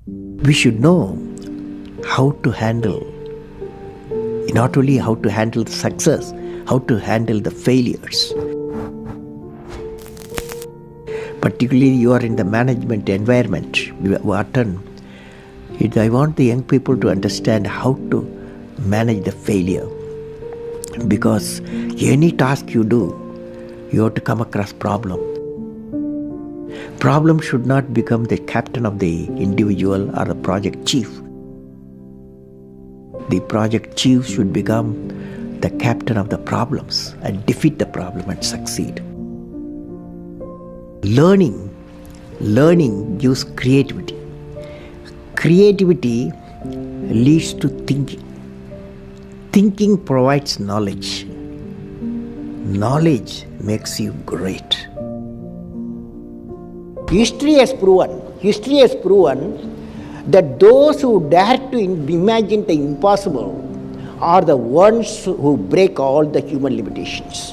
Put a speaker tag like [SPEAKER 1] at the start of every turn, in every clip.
[SPEAKER 1] We should know how to handle, not only how to handle the success, how to handle the failures. Particularly you are in the management environment, Wharton. I want the young people to understand how to manage the failure. Because any task you do, you have to come across problem. Problem should not become the captain of the individual or the project chief. The project chief should become the captain of the problems and defeat the problem and succeed. Learning gives creativity. Creativity leads to thinking. Thinking provides knowledge. Knowledge makes you great. History has proven that those who dare to imagine the impossible are the ones who break all the human limitations.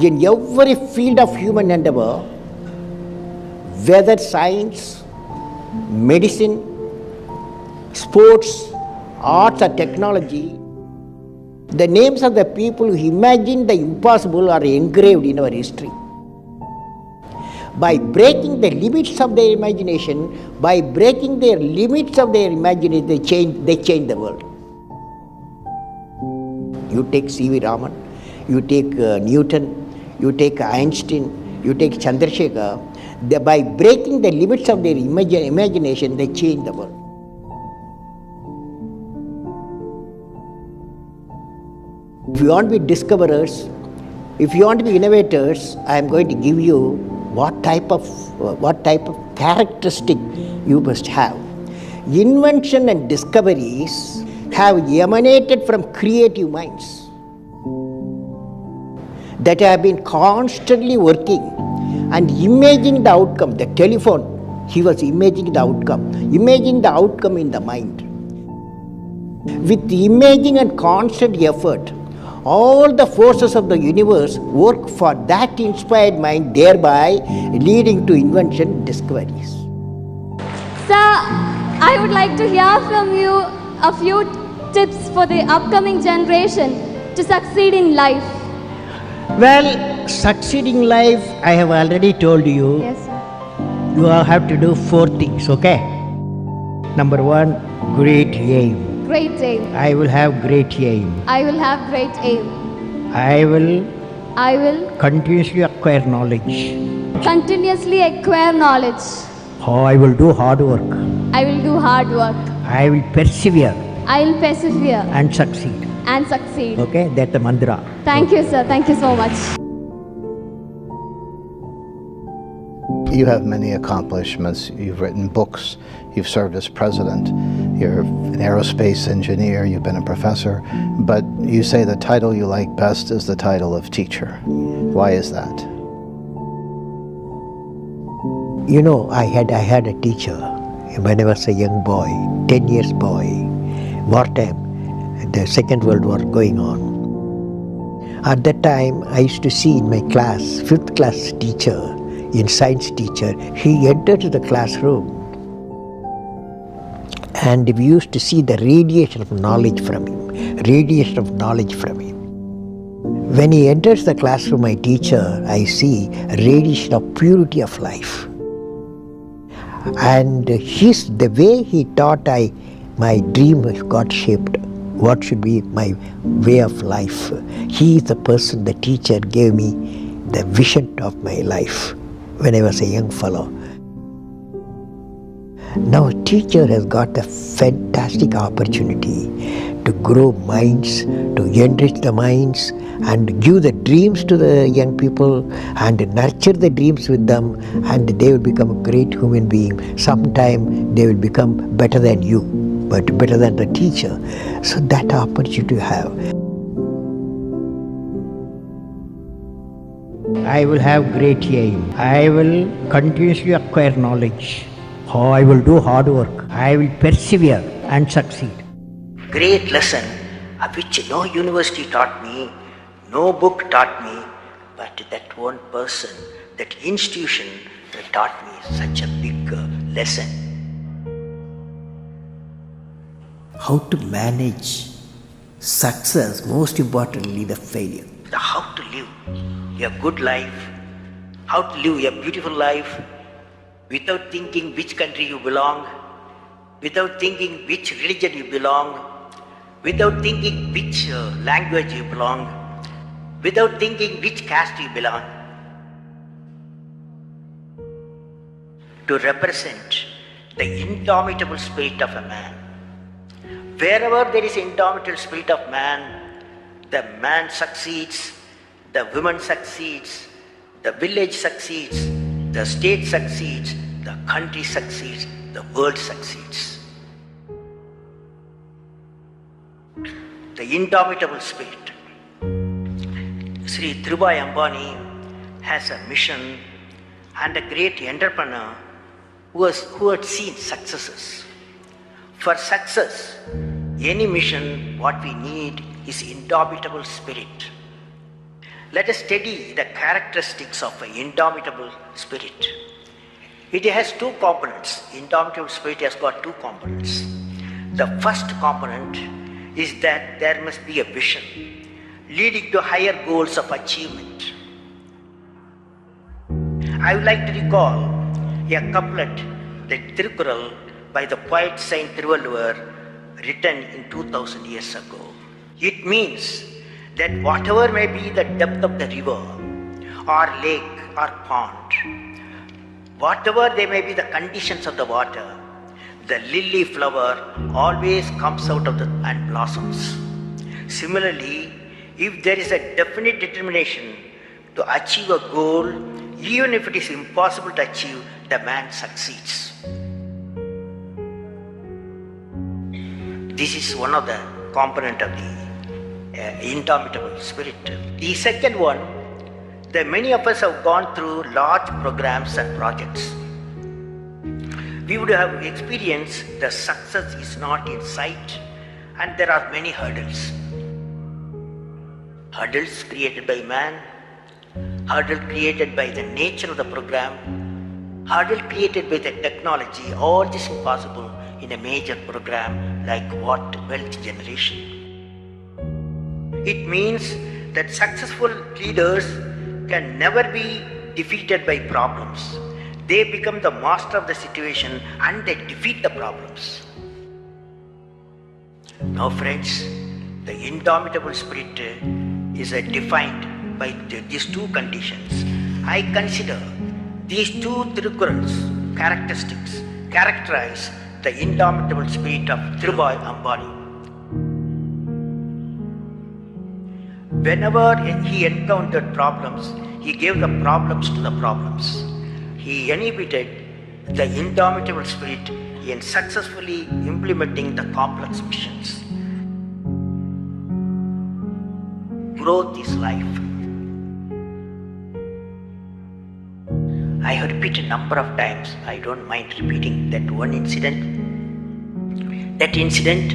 [SPEAKER 1] In every field of human endeavor, whether science, medicine, sports, arts or technology, the names of the people who imagined the impossible are engraved in our history. By breaking the limits of their imagination, they change the world. You take C.V. Raman, you take Newton, you take Einstein, you take Chandrasekhar. By breaking the limits of their imagination, they change the world. If you want to be discoverers, if you want to be innovators, I am going to give you what type of characteristic you must have. Invention and discoveries have emanated from creative minds that have been constantly working and imagining the outcome. The telephone, he was imagining the outcome in the mind. With imaging and constant effort, all the forces of the universe work for that inspired mind, thereby leading to invention discoveries.
[SPEAKER 2] Sir, I would like to hear from you a few tips for the upcoming generation to succeed in life.
[SPEAKER 1] Well, succeeding life, I have already told you.
[SPEAKER 2] Yes, sir.
[SPEAKER 1] You have to do 4 things, okay? Number 1, great aim.
[SPEAKER 2] Great aim.
[SPEAKER 1] I will have great aim.
[SPEAKER 2] I will have great aim.
[SPEAKER 1] I will
[SPEAKER 2] continuously
[SPEAKER 1] acquire knowledge.
[SPEAKER 2] Knowledge.
[SPEAKER 1] I will do hard work.
[SPEAKER 2] I will do hard work.
[SPEAKER 1] I will persevere
[SPEAKER 2] And
[SPEAKER 1] succeed.
[SPEAKER 2] succeed.
[SPEAKER 1] Okay, that's the mantra.
[SPEAKER 2] Thank you, sir. Thank you so much.
[SPEAKER 3] You have many accomplishments. You've written books. You've served as president. You're an aerospace engineer. You've been a professor. But you say the title you like best is the title of teacher. Why is that?
[SPEAKER 1] You know, I had a teacher when I was a young boy, 10 years boy, wartime, the Second World War going on. At that time, I used to see in my class, 5th class teacher, in science teacher, he entered the classroom and we used to see the radiation of knowledge from him. When he enters the classroom, my teacher, I see a radiation of purity of life. And the way he taught, my dream got shaped. What should be my way of life? He is the person, the teacher gave me the vision of my life when I was a young fellow. Now a teacher has got a fantastic opportunity to grow minds, to enrich the minds and give the dreams to the young people and nurture the dreams with them, and they will become a great human being. Sometime they will become better than you, but better than the teacher. So that opportunity you have. I will have great aim. I will continuously acquire knowledge. I will do hard work. I will persevere and succeed. Great lesson which no university taught me, no book taught me, but that one person, that institution taught me such a big lesson. How to manage success, most importantly the failure. How to live a good life, how to live a beautiful life without thinking which country you belong, without thinking which religion you belong, without thinking which language you belong, without thinking which caste you belong. To represent the indomitable spirit of a man. Wherever there is indomitable spirit of man, the man succeeds, the woman succeeds, the village succeeds, the state succeeds, the country succeeds, the world succeeds. The indomitable spirit. Sri Dhirubhai Ambani has a mission and a great entrepreneur who had seen successes. For success, any mission, what we need is indomitable spirit. Let us study the characteristics of an indomitable spirit. It has two components. Indomitable spirit has got two components. The first component is that there must be a vision leading to higher goals of achievement. I would like to recall a couplet, the Tirukkural, by the poet Saint Thiruvalluvar, written in 2000 years ago. It means that whatever may be the depth of the river or lake or pond, whatever they may be the conditions of the water, the lily flower always comes out of and blossoms. Similarly, if there is a definite determination to achieve a goal, even if it is impossible to achieve, the man succeeds. This is one of the components of the indomitable spirit. The second one, that many of us have gone through large programs and projects. We would have experienced the success is not in sight and there are many hurdles. Hurdles created by man, hurdle created by the nature of the program, hurdle created by the technology. All this is possible in a major program like what wealth generation. It means that successful leaders can never be defeated by problems. They become the master of the situation and they defeat the problems. Now friends, the indomitable spirit is defined by these two conditions. I consider these two Tirukkurals characteristics characterize the indomitable spirit of Dhirubhai Ambani. Whenever he encountered problems, he gave the problems to the problems. He inhibited the indomitable spirit in successfully implementing the complex missions. Growth is life. I have repeated a number of times, I don't mind repeating that one incident. That incident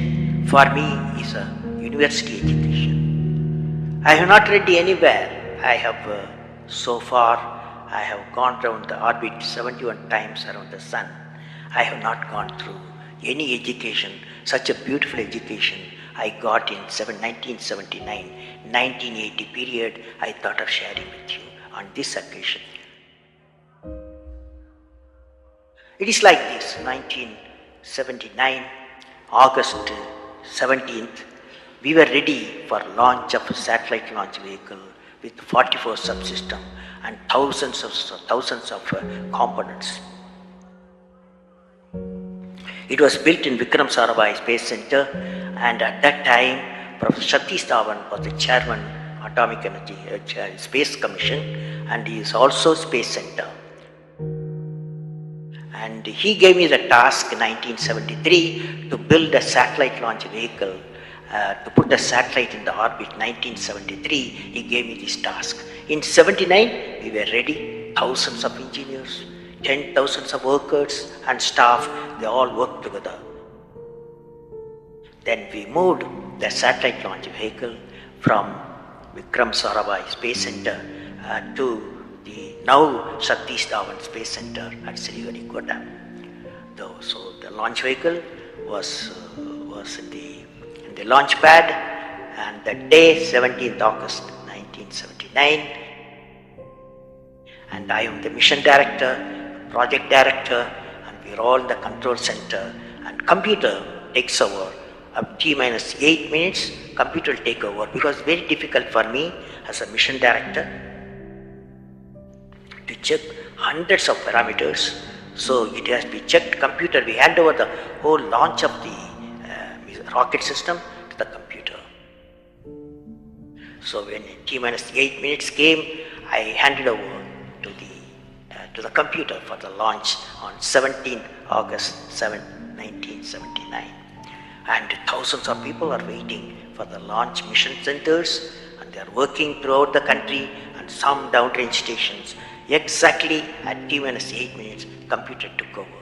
[SPEAKER 1] for me is a university education. I have not read anywhere. I have so far, I have gone round the orbit 71 times around the sun. I have not gone through any education, such a beautiful education I got in 1979, 1980 period. I thought of sharing with you on this occasion. It is like this, 1979, August 17th, we were ready for launch of a satellite launch vehicle with 44 subsystems and thousands of components. It was built in Vikram Sarabhai Space Center, and at that time, Professor Satish Dhawan was the chairman of Atomic Energy Space Commission, and he is also Space Center. And he gave me the task in 1973 to build a satellite launch vehicle, to put a satellite in the orbit. 1973, he gave me this task. In 79, we were ready, thousands of engineers, 10,000 of workers and staff, they all worked together. Then we moved the satellite launch vehicle from Vikram Sarabhai Space Center to the now Satish Dhawan Space Center at Sriharikota. So the launch vehicle was in the launch pad, and that day, 17th August 1979, and I am the mission director, project director, and we are all in the control center, and computer takes over. Up T-minus 8 minutes, computer will take over, because it's very difficult for me as a mission director to check hundreds of parameters. So it has to be checked. Computer, we hand over the whole launch of the rocket system to the computer. So when T-minus 8 minutes came, I handed over to the computer for the launch on 17th August 1979. And thousands of people are waiting for the launch mission centers, and they are working throughout the country and some downrange stations. Exactly at T-minus 8 minutes, computer took over.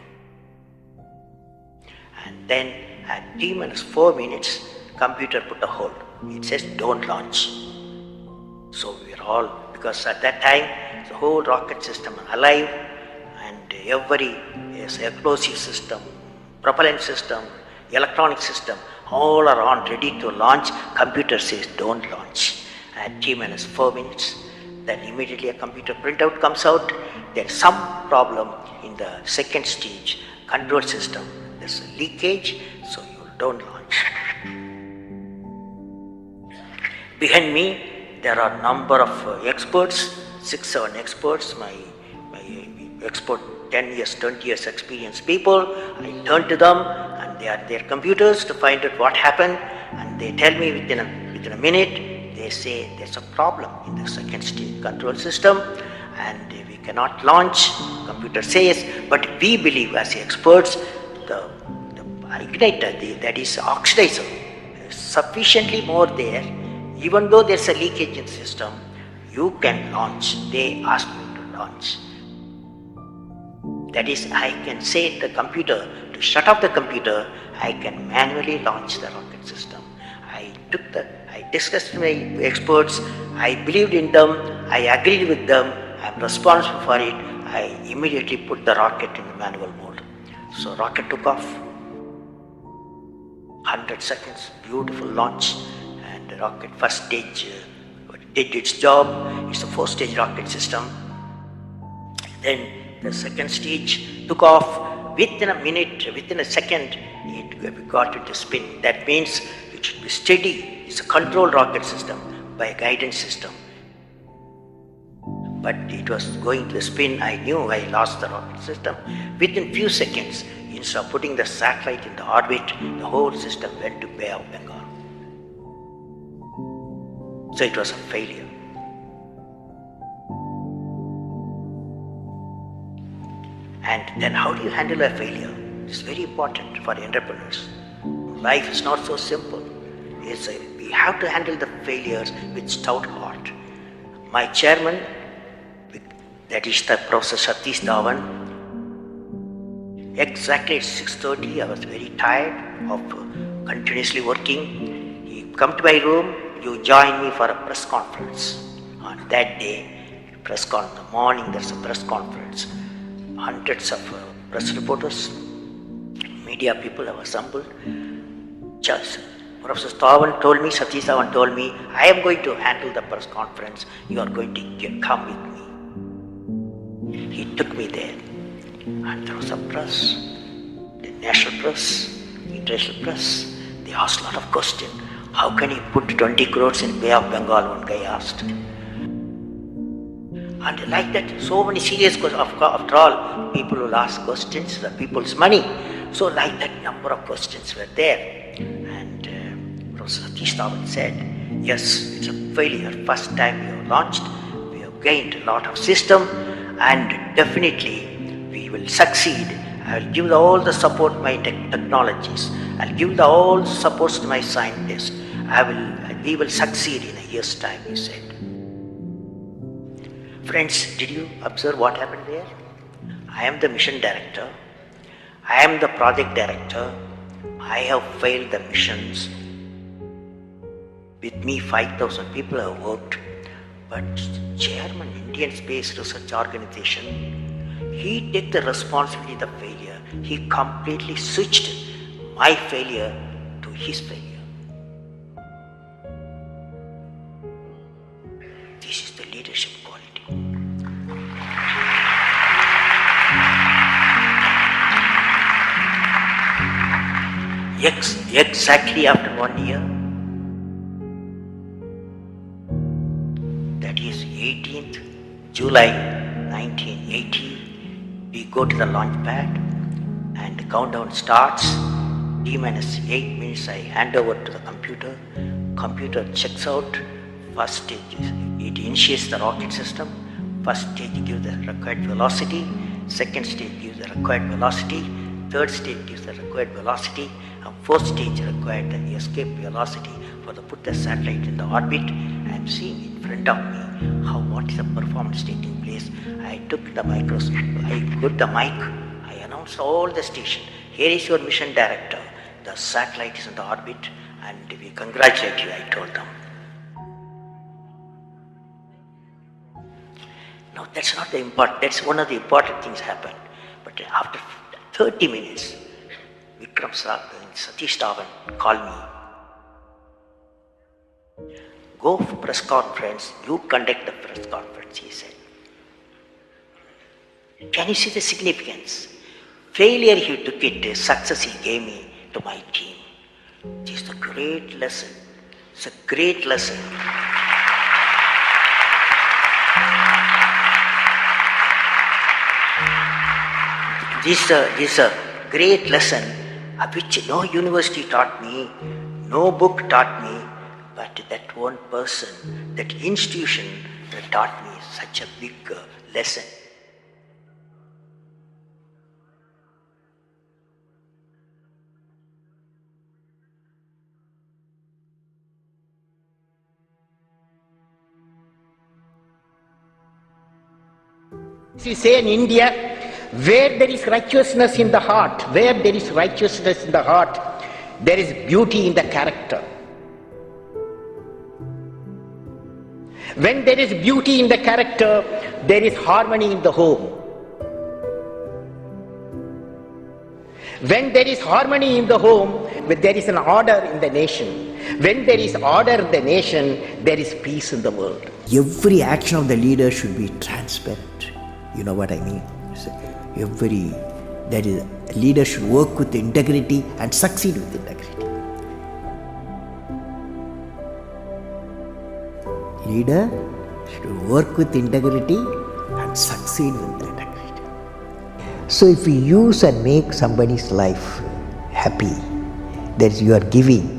[SPEAKER 1] And then at T-minus 4 minutes, computer put a hold. It says don't launch. So we are all, because at that time, the whole rocket system is alive, and every explosive system, propellant system, electronic system, all are on, ready to launch. Computer says don't launch. At T-minus 4 minutes, then immediately a computer printout comes out. There's some problem in the second stage control system. There's a leakage, so you don't launch. Behind me, there are a number of experts, 6-7 experts, my expert 10 years, 20 years experience people. I turn to them, and they are their computers to find out what happened, and they tell me within a minute. They say there's a problem in the second stage control system and we cannot launch. Computer says, but we believe as experts, the igniter, that is oxidizer, is sufficiently more there. Even though there's a leakage in the system, you can launch. They asked me to launch. That is, I can say to the computer to shut off the computer. I can manually launch the rocket system. I discussed with my experts, I believed in them, I agreed with them, I am responsible for it. I immediately put the rocket in the manual mode. So rocket took off, 100 seconds, beautiful launch, and the rocket first stage did its job. It's a 4-stage rocket system. Then the second stage took off. Within a minute, within a second, it got into spin. That means it should be steady. It's a controlled rocket system by a guidance system. But it was going to spin. I knew I lost the rocket system. Within few seconds, instead of putting the satellite in the orbit, the whole system went to Bay of Bengal. So it was a failure. And then how do you handle a failure? It's very important for entrepreneurs. Life is not so simple. We have to handle the failures with stout heart. My chairman, that is the Professor Satish Dhawan, exactly at 6:30, I was very tired of continuously working. He come to my room, you join me for a press conference. On that day, in the morning, there's a press conference. Hundreds of press reporters, media people have assembled. Professor Satish Dhawan told me, I am going to handle the press conference. You are going to come with me. He took me there. And there was a press, the national press, international press. They asked a lot of questions. How can you put 20 crores in Bay of Bengal? One guy asked. And like that, so many serious questions. After all, people will ask questions, the people's money. So like that, number of questions were there. And Professor Satish Dhawan said, yes, it's a failure. First time we have launched, we have gained a lot of system, and definitely we will succeed. I will give all the support to my technologies. I will give all the supports to my scientists. We will succeed in a year's time, he said. Friends, did you observe what happened there? I am the mission director. I am the project director. I have failed the missions. With me, 5,000 people have worked. but chairman Indian Space Research Organization, he took the responsibility of the failure. He completely switched my failure to his failure. This is the leadership quality. Exactly after 1 year, that is 18th July 1980, we go to the launch pad and the countdown starts. T-8 minutes I hand over to the computer. Computer checks out. First stage, it initiates the rocket system. First stage gives the required velocity. Second stage gives the required velocity. Third stage gives the required velocity. And fourth stage required the escape velocity for the put the satellite in the orbit. I am seeing in front of me what is the performance taking place. I took the microscope, I put the mic, I announced all the station. Here is your mission director. The satellite is in the orbit and we congratulate you, I told them. Now that's not the important, that's one of the important things happened. But after 30 minutes, Vikram Satish Dhawan called me. Go for press conference, you conduct the press conference, he said. Can you see the significance? Failure he took it, success he gave me to my team. This is a great lesson. It's a great lesson. This is a great lesson which no university taught me, no book taught me, but that one person, that institution that taught me such a big lesson.
[SPEAKER 4] You say in India, where there is righteousness in the heart, where there is righteousness in the heart, there is beauty in the character. When there is beauty in the character, there is harmony in the home. When there is harmony in the home, there is an order in the nation. When there is order in the nation, there is peace in the world.
[SPEAKER 1] Every action of the leader should be transparent. You know what I mean? That is, a leader should work with integrity and succeed with integrity. Leader should work with integrity and succeed with integrity. So if you use and make somebody's life happy, that is, you are giving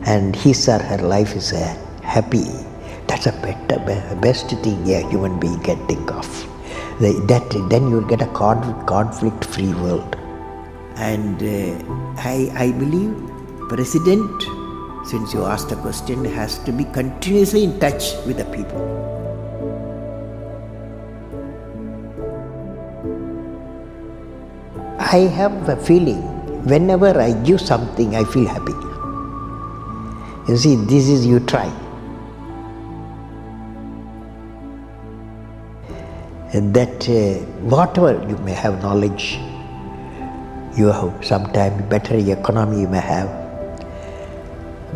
[SPEAKER 1] and his or her life is happy, that's a best thing a human being can think of. Then you will get a conflict-free world. And I believe President, since you asked the question, has to be continuously in touch with the people. I have a feeling, whenever I give something, I feel happy. You see, this is you try. And that whatever you may have knowledge, you have sometimes better economy you may have,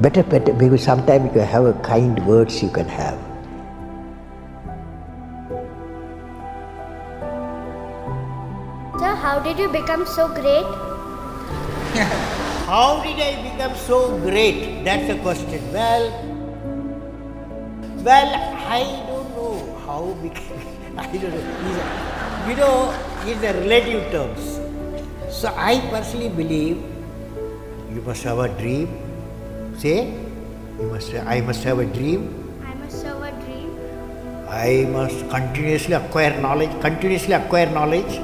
[SPEAKER 1] better, because sometimes you can have a kind words you can have.
[SPEAKER 5] Sir, how did you become so great?
[SPEAKER 1] How did I become so great? That's the question. Well, I don't know how became. I don't know. It's a relative terms. So I personally believe you must have a dream. Say, I must have a dream.
[SPEAKER 5] I must have a dream.
[SPEAKER 1] I must continuously acquire knowledge.
[SPEAKER 5] I must continuously acquire knowledge.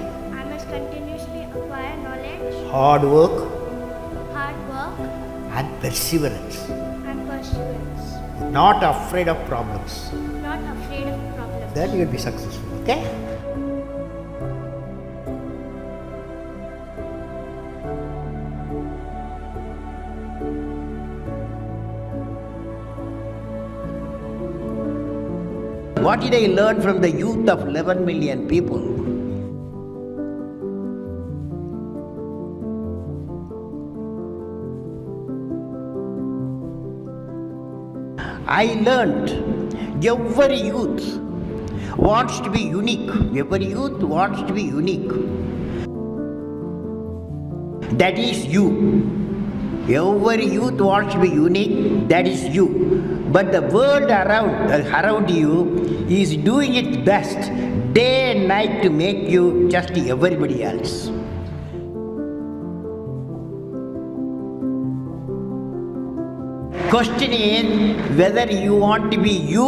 [SPEAKER 1] Hard work.
[SPEAKER 5] And
[SPEAKER 1] perseverance.
[SPEAKER 5] perseverance.
[SPEAKER 1] Not afraid of problems.
[SPEAKER 5] Not afraid of problems.
[SPEAKER 1] Then you will be successful. Okay?
[SPEAKER 4] what did I learn from the youth of 11 million people? I learned every youth wants to be unique. Every youth wants to be unique. That is you. Every youth wants to be unique. That is you. But the world around you is doing its best day and night to make you just everybody else. Question is whether you want to be you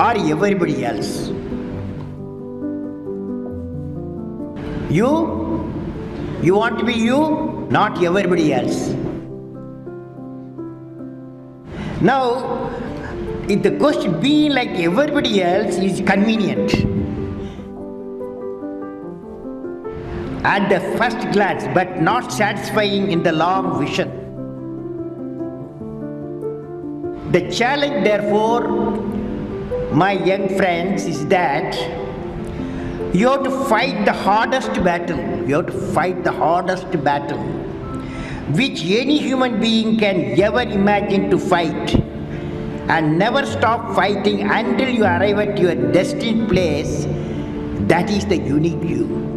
[SPEAKER 4] or everybody else. You want to be you, not everybody else. Now, if the question being like everybody else is convenient at the first glance, but not satisfying in the long vision. The challenge, therefore, my young friends, is that you have to fight the hardest battle. You have to fight the hardest battle which any human being can ever imagine to fight, and never stop fighting until you arrive at your destined place. That is the unique you.